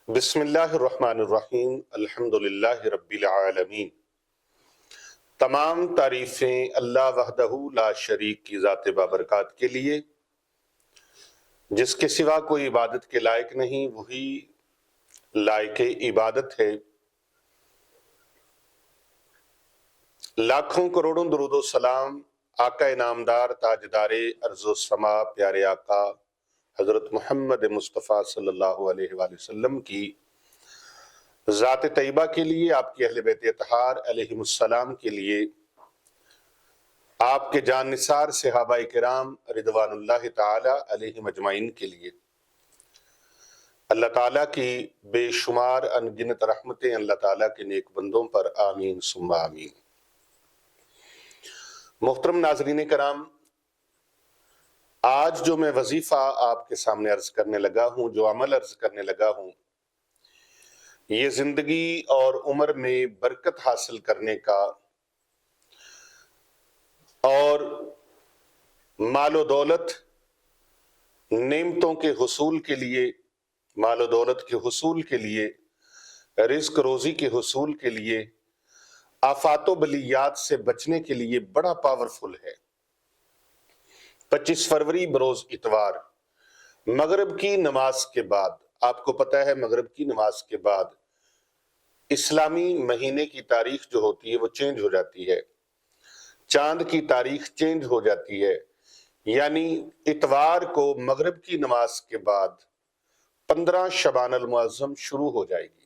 بسم اللہ الرحمن الرحیم الحمدللہ رب العالمین۔ تمام تعریفیں اللہ وحدہ لا شریک کی ذات بابرکات کے لیے، جس کے سوا کوئی عبادت کے لائق نہیں، وہی لائق عبادت ہے۔ لاکھوں کروڑوں درود و سلام آقا نامدار تاجدار ارض و سما پیارے آقا حضرت محمد مصطفیٰ صلی اللہ علیہ وآلہ وسلم کی ذات طیبہ کے لیے، آپ کے اہل بیت اطہار علیہم السلام کے لیے، آپ کے جان نثار صحابہ کرام رضوان اللہ تعالی علیہم اجمعین کے لیے، اللہ تعالیٰ کی بے شمار انگنت رحمتیں اللہ تعالیٰ کے نیک بندوں پر آمین ثم آمین۔ محترم ناظرین کرام، آج جو میں وظیفہ آپ کے سامنے عرض کرنے لگا ہوں، جو عمل عرض کرنے لگا ہوں، یہ زندگی اور عمر میں برکت حاصل کرنے کا اور مال و دولت نعمتوں کے حصول کے لیے، مال و دولت کے حصول کے لیے، رزق روزی کے حصول کے لیے، آفات و بلیات سے بچنے کے لیے بڑا پاورفل ہے۔ 25 فروری بروز اتوار مغرب کی نماز کے بعد، آپ کو پتہ ہے مغرب کی نماز کے بعد اسلامی مہینے کی تاریخ جو ہوتی ہے وہ چینج ہو جاتی ہے، چاند کی تاریخ چینج ہو جاتی ہے، یعنی اتوار کو مغرب کی نماز کے بعد 15 شعبان المعظم شروع ہو جائے گی۔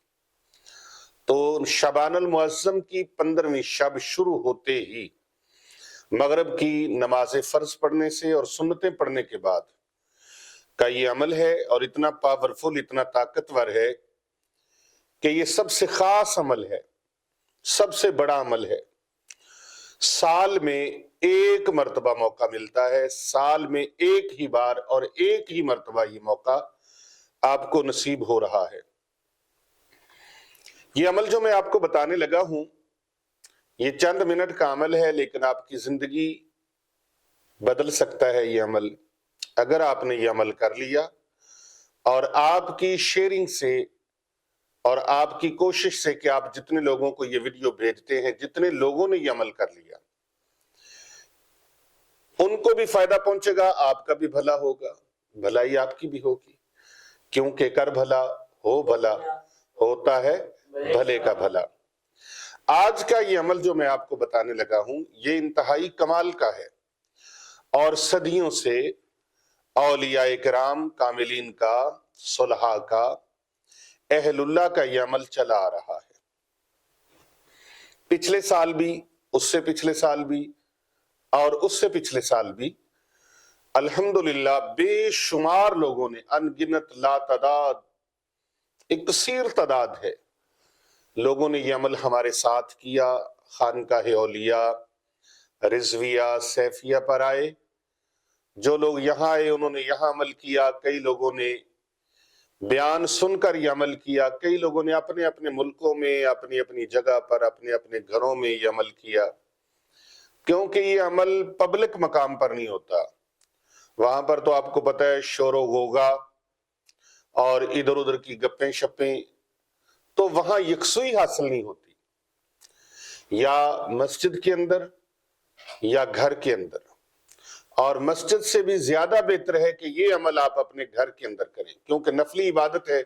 تو شعبان المعظم کی 15ویں شب شروع ہوتے ہی مغرب کی نماز فرض پڑھنے سے اور سنتیں پڑھنے کے بعد کا یہ عمل ہے، اور اتنا پاورفل، اتنا طاقتور ہے کہ یہ سب سے خاص عمل ہے، سب سے بڑا عمل ہے۔ سال میں ایک مرتبہ موقع ملتا ہے، سال میں ایک ہی بار اور ایک ہی مرتبہ یہ موقع آپ کو نصیب ہو رہا ہے۔ یہ عمل جو میں آپ کو بتانے لگا ہوں، یہ چند منٹ کا عمل ہے، لیکن آپ کی زندگی بدل سکتا ہے یہ عمل، اگر آپ نے یہ عمل کر لیا اور آپ کی شیئرنگ سے اور آپ کی کوشش سے کہ آپ جتنے لوگوں کو یہ ویڈیو بھیجتے ہیں، جتنے لوگوں نے یہ عمل کر لیا، ان کو بھی فائدہ پہنچے گا، آپ کا بھی بھلا ہوگا، بھلائی آپ کی بھی ہوگی، کیونکہ کر بھلا ہو بھلا ہوتا ہے بھلے کا بھلا۔ آج کا یہ عمل جو میں آپ کو بتانے لگا ہوں، یہ انتہائی کمال کا ہے، اور صدیوں سے اولیاء کرام کاملین کا، صلحاء کا، اہل اللہ کا یہ عمل چلا آ رہا ہے۔ پچھلے سال بھی، اس سے پچھلے سال بھی، اور اس سے پچھلے سال بھی الحمدللہ بے شمار لوگوں نے، انگنت لا تعداد، ایک کثیر تعداد ہے، لوگوں نے یہ عمل ہمارے ساتھ کیا۔ خانقاہ اولیاء رضویہ سیفیہ پر آئے، جو لوگ یہاں آئے انہوں نے یہاں عمل کیا، کئی لوگوں نے بیان سن کر یہ عمل کیا، کئی لوگوں نے اپنے اپنے ملکوں میں، اپنی اپنی جگہ پر، اپنے اپنے گھروں میں یہ عمل کیا، کیونکہ یہ عمل پبلک مقام پر نہیں ہوتا۔ وہاں پر تو آپ کو پتہ ہے شور و غوغا اور ادھر ادھر کی گپیں شپیں، تو وہاں یکسوئی حاصل نہیں ہوتی، یا مسجد کے اندر یا گھر کے اندر، اور مسجد سے بھی زیادہ بہتر ہے کہ یہ عمل آپ اپنے گھر کے اندر کریں، کیونکہ نفلی عبادت ہے،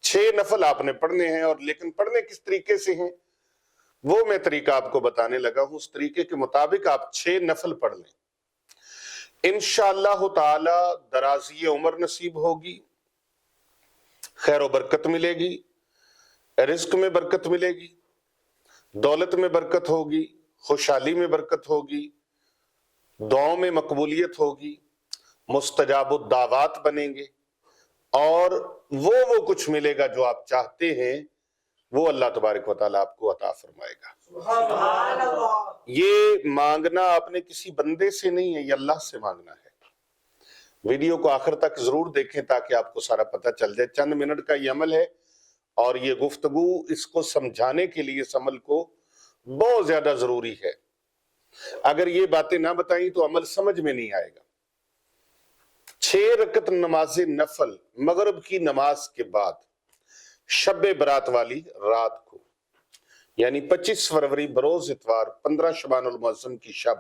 6 نفل آپ نے پڑھنے ہیں، اور لیکن پڑھنے کس طریقے سے ہیں وہ میں طریقہ آپ کو بتانے لگا ہوں، اس طریقے کے مطابق آپ 6 نفل پڑھ لیں، انشاءاللہ تعالی درازی عمر نصیب ہوگی، خیر و برکت ملے گی، رزق میں برکت ملے گی، دولت میں برکت ہوگی، خوشحالی میں برکت ہوگی، دعاؤں میں مقبولیت ہوگی، مستجاب الدعوات بنیں گے، اور وہ کچھ ملے گا جو آپ چاہتے ہیں، وہ اللہ تبارک و تعالیٰ آپ کو عطا فرمائے گا۔ سبحان اللہ۔ یہ مانگنا آپ نے کسی بندے سے نہیں ہے، یہ اللہ سے مانگنا ہے۔ ویڈیو کو آخر تک ضرور دیکھیں تاکہ آپ کو سارا پتہ چل جائے۔ چند منٹ کا یہ عمل ہے، اور یہ گفتگو اس کو سمجھانے کے لیے اس عمل کو بہت زیادہ ضروری ہے۔ اگر یہ باتیں نہ بتائیں تو عمل سمجھ میں نہیں آئے گا۔ 6 رکعت نماز نفل مغرب کی نماز کے بعد شب برات والی رات کو، یعنی 25 فروری بروز اتوار 15 شبان المعظم کی شب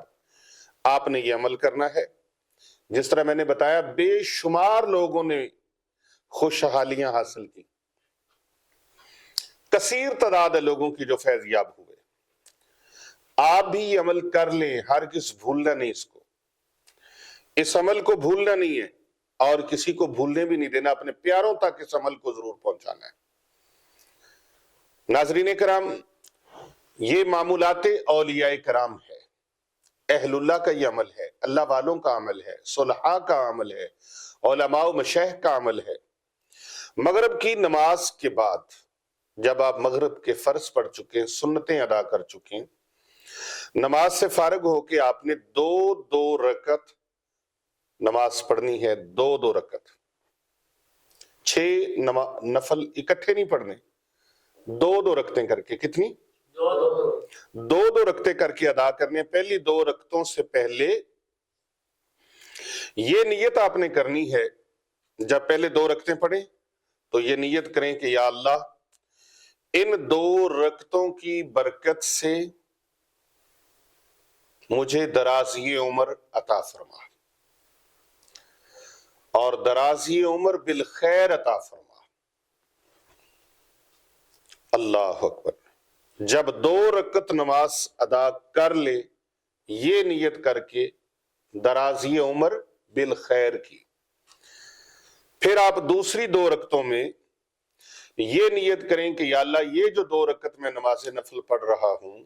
آپ نے یہ عمل کرنا ہے۔ جس طرح میں نے بتایا بے شمار لوگوں نے خوشحالیاں حاصل کی، کثیر تعداد لوگوں کی جو فیض یاب ہوئے۔ آپ بھی یہ عمل کر لیں، ہرگز بھولنا نہیں اس کو، اس عمل کو بھولنا نہیں ہے اور کسی کو بھولنے بھی نہیں دینا، اپنے پیاروں تک اس عمل کو ضرور پہنچانا ہے۔ ناظرین کرام، یہ معمولات اولیاء کرام ہے، اہل اللہ کا یہ عمل ہے، اللہ والوں کا عمل ہے، صلحاء کا عمل ہے، علماء و مشایخ کا عمل ہے۔ مغرب کی نماز کے بعد جب آپ مغرب کے فرض پڑھ چکے، سنتیں ادا کر چکے، نماز سے فارغ ہو کے آپ نے دو رکعت نماز پڑھنی ہے، دو رکعت، 6 نفل اکٹھے نہیں پڑھنے، دو رکعتیں کر کے، کتنی؟ دو رکعتیں کر کے ادا کرنے۔ پہلی 2 رکعتوں سے پہلے یہ نیت آپ نے کرنی ہے، جب پہلے 2 رکعتیں پڑھیں تو یہ نیت کریں کہ یا اللہ ان 2 رکعتوں کی برکت سے مجھے درازی عمر عطا فرما اور درازی عمر بالخیر عطا فرما۔ اللہ اکبر۔ جب 2 رکعت نماز ادا کر لے یہ نیت کر کے درازی عمر بالخیر کی، پھر آپ دوسری 2 رکعتوں میں یہ نیت کریں کہ یا اللہ یہ جو 2 رکعت میں نماز نفل پڑھ رہا ہوں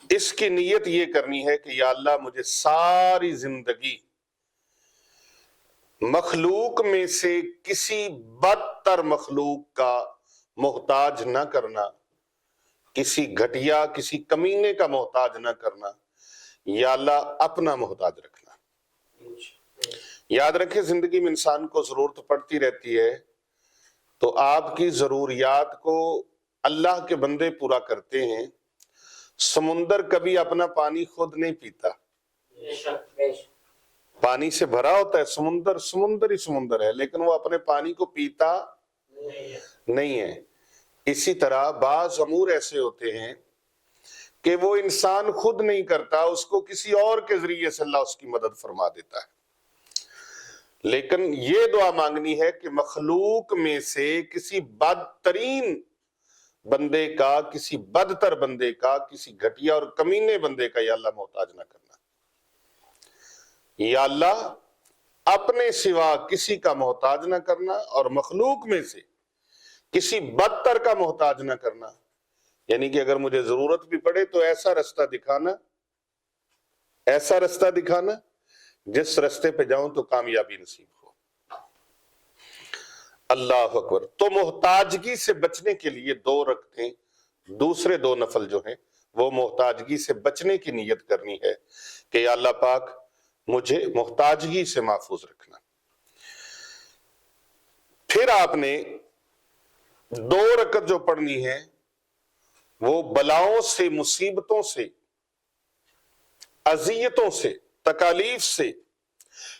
اس کی نیت یہ کرنی ہے کہ یا اللہ مجھے ساری زندگی مخلوق میں سے کسی بدتر مخلوق کا محتاج نہ کرنا، کسی گھٹیا کسی کمینے کا محتاج نہ کرنا، یا اللہ اپنا محتاج رکھنا۔ یاد رکھیں زندگی میں انسان کو ضرورت پڑتی رہتی ہے، تو آپ کی ضروریات کو اللہ کے بندے پورا کرتے ہیں۔ سمندر کبھی اپنا پانی خود نہیں پیتا، پانی سے بھرا ہوتا ہے سمندر، سمندر ہی سمندر ہے، لیکن وہ اپنے پانی کو پیتا نہیں ہے۔ اسی طرح بعض امور ایسے ہوتے ہیں کہ وہ انسان خود نہیں کرتا، اس کو کسی اور کے ذریعے سے اللہ اس کی مدد فرما دیتا ہے۔ لیکن یہ دعا مانگنی ہے کہ مخلوق میں سے کسی بدترین بندے کا، کسی بدتر بندے کا، کسی گھٹیا اور کمینے بندے کا یا اللہ محتاج نہ کرنا، یا اللہ اپنے سوا کسی کا محتاج نہ کرنا اور مخلوق میں سے کسی بدتر کا محتاج نہ کرنا، یعنی کہ اگر مجھے ضرورت بھی پڑے تو ایسا رستہ دکھانا جس رستے پہ جاؤں تو کامیابی نصیب ہو۔ اللہ اکبر۔ تو محتاجگی سے بچنے کے لیے 2 رکعتیں، دوسرے 2 نفل جو ہیں وہ محتاجگی سے بچنے کی نیت کرنی ہے کہ یا اللہ پاک مجھے محتاجگی سے محفوظ رکھنا۔ پھر آپ نے 2 رکعت جو پڑھنی ہے وہ بلاؤں سے، مصیبتوں سے، اذیتوں سے، تکالیف سے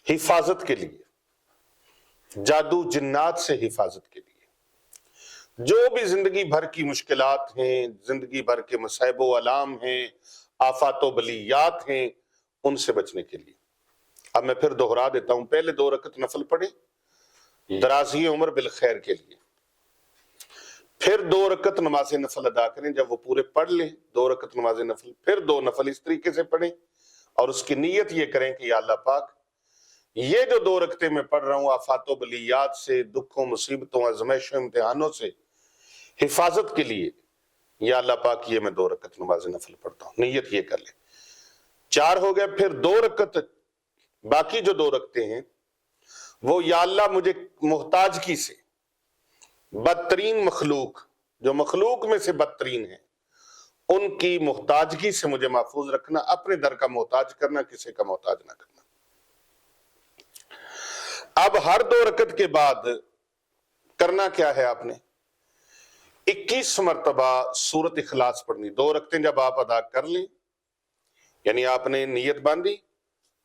حفاظت کے لیے، جادو جنات سے حفاظت کے لیے، جو بھی زندگی بھر کی مشکلات ہیں، زندگی بھر کے مصائب و آلام ہیں، آفات و بلیات ہیں، ان سے بچنے کے لیے۔ اب میں پھر دوہرا دیتا ہوں، پہلے 2 رکعت نفل پڑھیں درازی عمر بالخیر کے لیے، پھر 2 رکعت نماز نفل ادا کریں، جب وہ پورے پڑھ لیں 2 رکعت نماز نفل، پھر 2 نفل اس طریقے سے پڑھیں اور اس کی نیت یہ کریں کہ یا اللہ پاک یہ جو 2 رکعتیں میں پڑھ رہا ہوں آفات و بلیات سے، دکھوں، مصیبتوں، آزمائشوں، امتحانوں سے حفاظت کے لیے، یا اللہ پاک یہ میں 2 رکعت نماز نفل پڑھتا ہوں، نیت یہ کر لیں۔ 4 ہو گئے، پھر 2 رکعت، باقی جو 2 رکعتیں ہیں وہ یا اللہ مجھے محتاجگی سے، بدترین مخلوق، جو مخلوق میں سے بدترین ہیں ان کی محتاجگی سے مجھے محفوظ رکھنا، اپنے در کا محتاج کرنا، کسی کا محتاج نہ کرنا۔ اب ہر 2 رکعت کے بعد کرنا کیا ہے؟ آپ نے 21 مرتبہ سورت اخلاص پڑھنی۔ 2 رکعتیں جب آپ ادا کر لیں، یعنی آپ نے نیت باندھی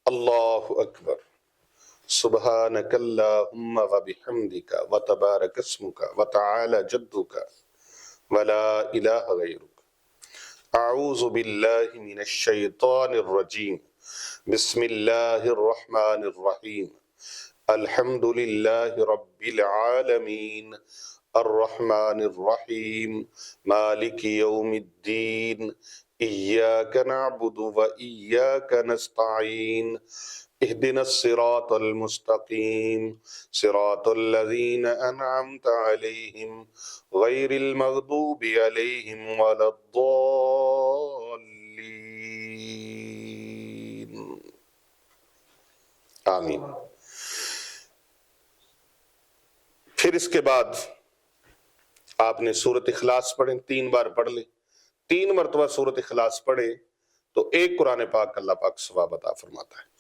اللہ اکبر سبحانک اللہم وبحمدک وتبارک اسمک وتعالی جدک ولا الہ غیرک۔ اعوذ باللہ من الشیطان الرجیم، بسم اللہ الرحمن الرحیم، الحمد للہ رب العالمین، الرحمن الرحیم، مالک یوم الدین، ایاک نعبد و ایاک نستعین، اہدنا الصراط المستقیم، صراط الذین انعمت علیہم غیر المغضوب علیہم ولا الضالین، آمین۔ پھر اس کے بعد آپ نے سورۃ اخلاص پڑھیں، 3 بار پڑھ لیں، 3 مرتبہ سورۃ اخلاص پڑھیں تو ایک قرآن پاک اللہ پاک ثواب عطا فرماتا ہے۔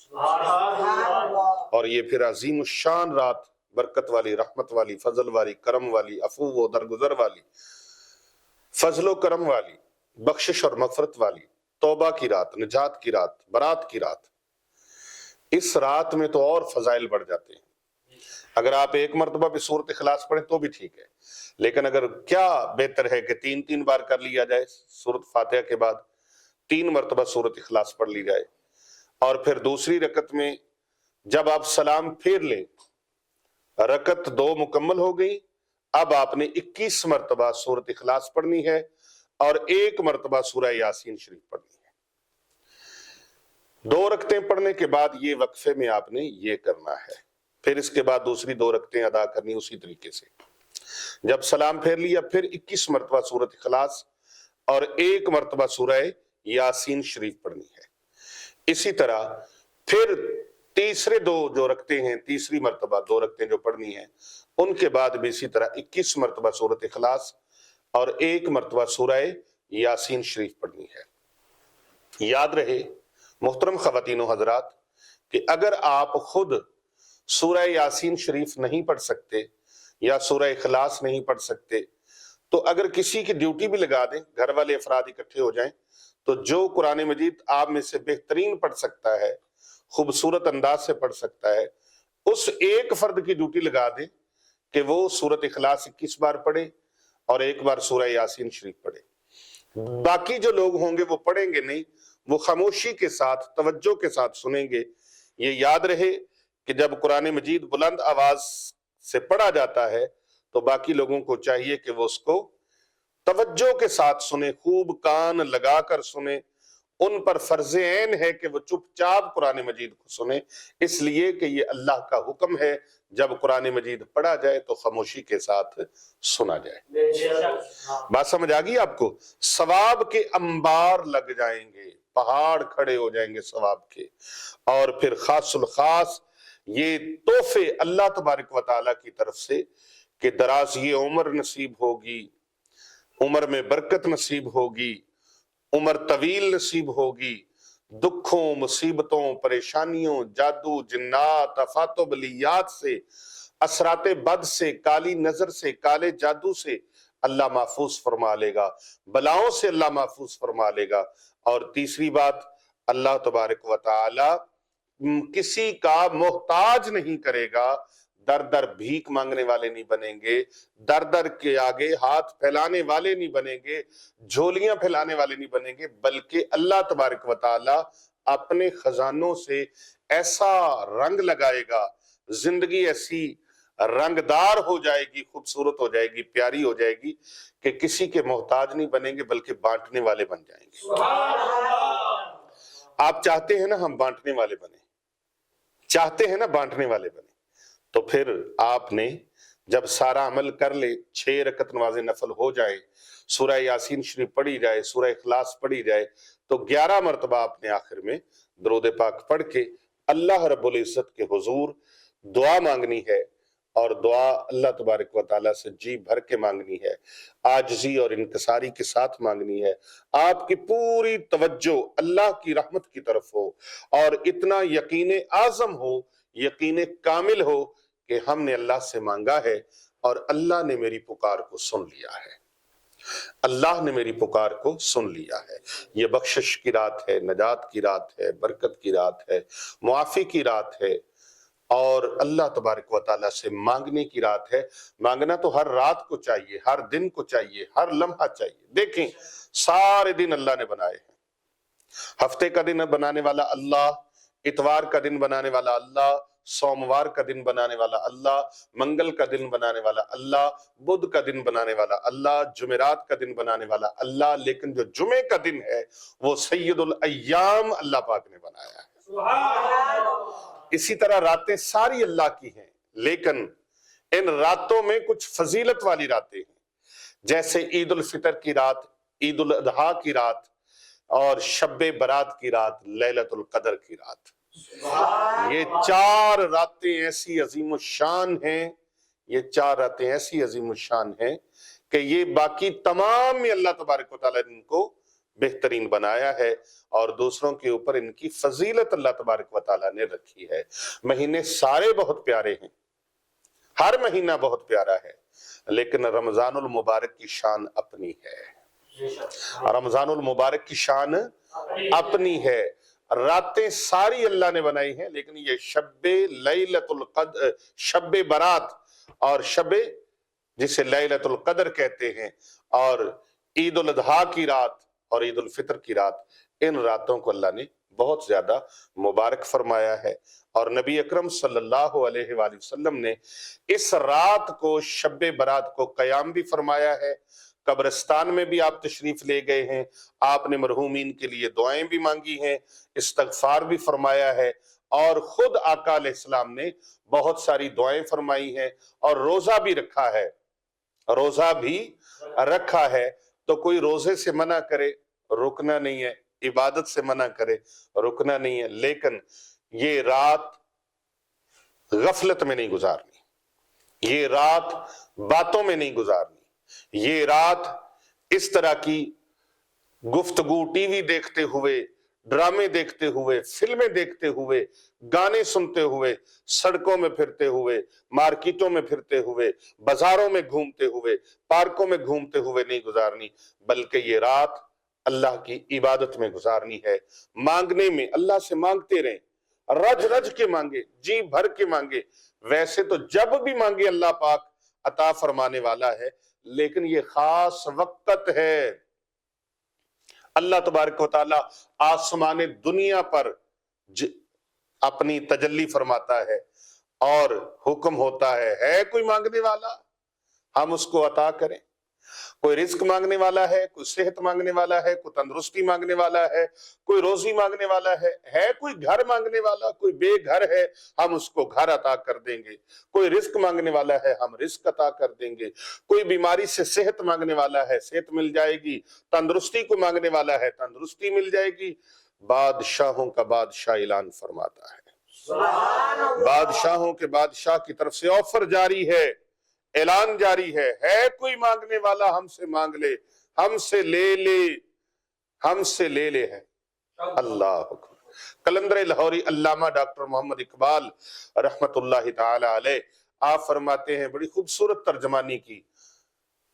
اور یہ پھر عظیم الشان رات، برکت والی، رحمت والی، فضل والی، کرم والی، عفو و درگزر والی، فضل و کرم والی، بخشش اور مغفرت والی، توبہ کی رات، نجات کی رات، برات کی رات۔ اس رات میں تو اور فضائل بڑھ جاتے ہیں۔ اگر آپ ایک مرتبہ بھی سورۃ اخلاص پڑھیں تو بھی ٹھیک ہے، لیکن اگر کیا بہتر ہے کہ 3 بار کر لیا جائے، سورۃ فاتحہ کے بعد 3 مرتبہ سورۃ اخلاص پڑھ لی جائے، اور پھر دوسری رکعت میں جب آپ سلام پھیر لیں، رکعت 2 مکمل ہو گئی، اب آپ نے 21 مرتبہ سورۃ اخلاص پڑھنی ہے اور 1 مرتبہ سورہ یاسین شریف پڑھنی ہے۔ 2 رکعتیں پڑھنے کے بعد یہ وقفے میں آپ نے یہ کرنا ہے، پھر اس کے بعد دوسری 2 رکعتیں ادا کرنی اسی طریقے سے۔ جب سلام پھیر لیا پھر 21 مرتبہ سورۃ اخلاص اور 1 مرتبہ سورہ یاسین شریف پڑھنی ہے۔ اسی طرح پھر تیسرے 2 جو رکعتیں ہیں، تیسری مرتبہ 2 رکعتیں جو پڑھنی ہیں، ان کے بعد بھی اسی طرح 21 مرتبہ سورۃ اخلاص اور 1 مرتبہ سورہ یاسین شریف پڑھنی ہے۔ یاد رہے محترم خواتین و حضرات کہ اگر آپ خود سورہ یاسین شریف نہیں پڑھ سکتے یا سورہ اخلاص نہیں پڑھ سکتے تو اگر کسی کی ڈیوٹی بھی لگا دیں، گھر والے افراد اکٹھے ہو جائیں، تو جو قرآن مجید آپ میں سے بہترین پڑھ سکتا ہے، خوبصورت انداز سے پڑھ سکتا ہے، اس ایک فرد کی ڈیوٹی لگا دیں کہ وہ سورۃ اخلاص 21 بار پڑھے اور 1 بار سورہ یاسین شریف پڑھے۔ باقی جو لوگ ہوں گے وہ پڑھیں گے نہیں، وہ خاموشی کے ساتھ، توجہ کے ساتھ سنیں گے۔ یہ یاد رہے کہ جب قرآن مجید بلند آواز سے پڑھا جاتا ہے تو باقی لوگوں کو چاہیے کہ وہ اس کو توجہ کے ساتھ سنیں، خوب کان لگا کر سنیں۔ ان پر فرض عین ہے کہ وہ چپ چاپ قرآن مجید کو سنیں، اس لیے کہ یہ اللہ کا حکم ہے جب قرآن مجید پڑھا جائے تو خاموشی کے ساتھ سنا جائے۔ بات سمجھ آ گئی آپ کو؟ ثواب کے انبار لگ جائیں گے، پہاڑ کھڑے ہو جائیں گے ثواب کے، اور پھر خاص الخاص یہ تحفے اللہ تبارک و تعالیٰ کی طرف سے کہ درازی عمر نصیب ہوگی، عمر میں برکت نصیب ہوگی، عمر طویل نصیب ہوگی، دکھوں، مصیبتوں، پریشانیوں، جادو، جنات، آفات و بلیات سے، اثرات بد سے، کالی نظر سے، کالے جادو سے اللہ محفوظ فرما لے گا، بلاؤں سے اللہ محفوظ فرما لے گا۔ اور تیسری بات، اللہ تبارک و تعالی کسی کا محتاج نہیں کرے گا، در در بھیک مانگنے والے نہیں بنیں گے، در در کے آگے ہاتھ پھیلانے والے نہیں بنیں گے، جھولیاں پھیلانے والے نہیں بنیں گے، بلکہ اللہ تبارک و تعالی اپنے خزانوں سے ایسا رنگ لگائے گا، زندگی ایسی رنگدار ہو جائے گی، خوبصورت ہو جائے گی، پیاری ہو جائے گی کہ کسی کے محتاج نہیں بنیں گے بلکہ بانٹنے والے بن جائیں گے۔ آپ چاہتے ہیں نا ہم بانٹنے والے بنیں، چاہتے ہیں نا بانٹنے والے بنیں، تو پھر آپ نے جب سارا عمل کر لے، 6 رکعت نماز نفل ہو جائے، سورہ یاسین شریف پڑھی جائے، سورہ اخلاص پڑھی جائے، تو 11 مرتبہ آپ نے آخر میں درود پاک پڑھ کے اللہ رب العزت کے حضور دعا مانگنی ہے، اور دعا اللہ تبارک و تعالیٰ سے جی بھر کے مانگنی ہے، عاجزی اور انکساری کے ساتھ مانگنی ہے، آپ کی پوری توجہ اللہ کی رحمت کی طرف ہو، اور اتنا یقین اعظم ہو، یقین کامل ہو کہ ہم نے اللہ سے مانگا ہے اور اللہ نے میری پکار کو سن لیا ہے، اللہ نے میری پکار کو سن لیا ہے۔ یہ بخشش کی رات ہے، نجات کی رات ہے، برکت کی رات ہے، معافی کی رات ہے، اور اللہ تبارک و تعالیٰ سے مانگنے کی رات ہے۔ مانگنا تو ہر رات کو چاہیے، ہر دن کو چاہیے، ہر لمحہ چاہیے۔ دیکھیں سارے دن اللہ نے بنائے ہیں، ہفتے کا دن بنانے والا اللہ، اتوار کا دن بنانے والا اللہ، سوموار کا دن بنانے والا اللہ، منگل کا دن بنانے والا اللہ، بدھ کا دن بنانے والا اللہ، جمعرات کا دن بنانے والا اللہ، لیکن جو جمعے کا دن ہے وہ سید الایام اللہ پاک نے بنایا ہے۔ اسی طرح راتیں ساری اللہ کی ہیں، لیکن ان راتوں میں کچھ فضیلت والی راتیں ہیں، جیسے عید الفطر کی رات، عید الاضحیٰ کی رات، اور شب برات کی رات، لیلۃ القدر کی رات۔ یہ چار راتیں ایسی عظیم الشان ہیں، یہ چار راتیں ایسی عظیم الشان ہیں کہ یہ باقی تمام میں اللہ تبارک و تعالیٰ نے ان کو بہترین بنایا ہے، اور دوسروں کے اوپر ان کی فضیلت اللہ تبارک و تعالیٰ نے رکھی ہے۔ مہینے سارے بہت پیارے ہیں، ہر مہینہ بہت پیارا ہے، لیکن رمضان المبارک کی شان اپنی ہے، رمضان المبارک کی شان اپنی ہے۔ راتیں ساری اللہ نے بنائی ہیں، لیکن یہ شب لیلۃ القدر، شب برات اور شب جسے لیلۃ القدر کہتے ہیں، اور عید الاضحیٰ کی رات اور عید الفطر کی رات، ان راتوں کو اللہ نے بہت زیادہ مبارک فرمایا ہے، اور نبی اکرم صلی اللہ علیہ وآلہ وسلم نے اس رات کو، شب برات کو قیام بھی فرمایا ہے، قبرستان میں بھی آپ تشریف لے گئے ہیں، آپ نے مرحومین کے لیے دعائیں بھی مانگی ہیں، استغفار بھی فرمایا ہے، اور خود آقا علیہ السلام نے بہت ساری دعائیں فرمائی ہیں، اور روزہ بھی رکھا ہے، روزہ بھی رکھا ہے۔ تو کوئی روزے سے منع کرے، رکنا نہیں ہے، عبادت سے منع کرے، رکنا نہیں ہے، لیکن یہ رات غفلت میں نہیں گزارنی، یہ رات باتوں میں نہیں گزارنی، یہ رات اس طرح کی گفتگو ٹی وی دیکھتے ہوئے، ڈرامے دیکھتے ہوئے، فلمیں دیکھتے ہوئے، گانے سنتے ہوئے، سڑکوں میں پھرتے ہوئے، مارکیٹوں میں پھرتے ہوئے، بازاروں میں گھومتے ہوئے، پارکوں میں گھومتے ہوئے نہیں گزارنی، بلکہ یہ رات اللہ کی عبادت میں گزارنی ہے، مانگنے میں، اللہ سے مانگتے رہیں، رج رج کے مانگے، جی بھر کے مانگے۔ ویسے تو جب بھی مانگے اللہ پاک عطا فرمانے والا ہے، لیکن یہ خاص وقت ہے۔ اللہ تبارک و تعالی آسمان دنیا پر اپنی تجلی فرماتا ہے، اور حکم ہوتا ہے کوئی مانگنے والا، ہم اس کو عطا کریں۔ کوئی رزق مانگنے والا ہے، کوئی صحت مانگنے والا ہے، کوئی تندرستی مانگنے والا ہے، کوئی روزی مانگنے والا ہے کوئی گھر مانگنے والا، کوئی بے گھر ہے، ہم اس کو گھر عطا کر دیں گے۔ کوئی رزق مانگنے والا ہے، ہم رزق عطا کر دیں گے۔ کوئی بیماری سے صحت مانگنے والا ہے، صحت مل جائے گی۔ تندرستی کو مانگنے والا ہے، تندرستی مل جائے گی۔ بادشاہوں کا بادشاہ اعلان فرماتا ہے، بادشاہوں کے بادشاہ کی طرف سے آفر جاری ہے، اعلان جاری ہے کوئی مانگنے والا ہم سے مانگ لے، ہم سے لے لے، ہم سے لے لے ہے۔ اللہ اکبر۔ قلندر لاہوری علامہ ڈاکٹر محمد اقبال رحمت اللہ تعالی علیہ، آپ فرماتے ہیں، بڑی خوبصورت ترجمانی کی،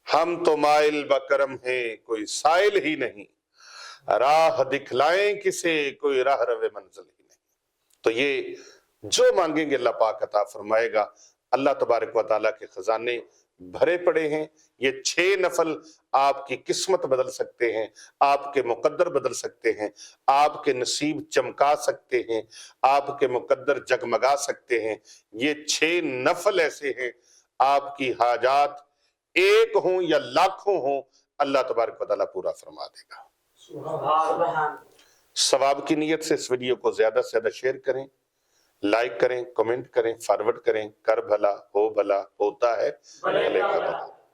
ہم تو مائل بکرم ہیں، کوئی سائل ہی نہیں، راہ دکھلائیں کسے، کوئی راہ رو منزل ہی نہیں۔ تو یہ جو مانگیں گے اللہ پاک عطا فرمائے گا۔ اللہ تبارک و تعالیٰ کے خزانے بھرے پڑے ہیں۔ یہ 6 نفل آپ کی قسمت بدل سکتے ہیں، آپ کے مقدر بدل سکتے ہیں، آپ کے نصیب چمکا سکتے ہیں، آپ کے مقدر جگمگا سکتے ہیں۔ یہ 6 نفل ایسے ہیں، آپ کی حاجات ایک ہوں یا لاکھوں ہوں، اللہ تبارک و تعالیٰ پورا فرما دے گا۔ ثواب کی نیت سے اس ویڈیو کو زیادہ سے زیادہ شیئر کریں، لائک کریں، کمنٹ کریں، فارورڈ کریں۔ کر بھلا ہو بھلا، ہوتا ہے بھلے کا بھلا۔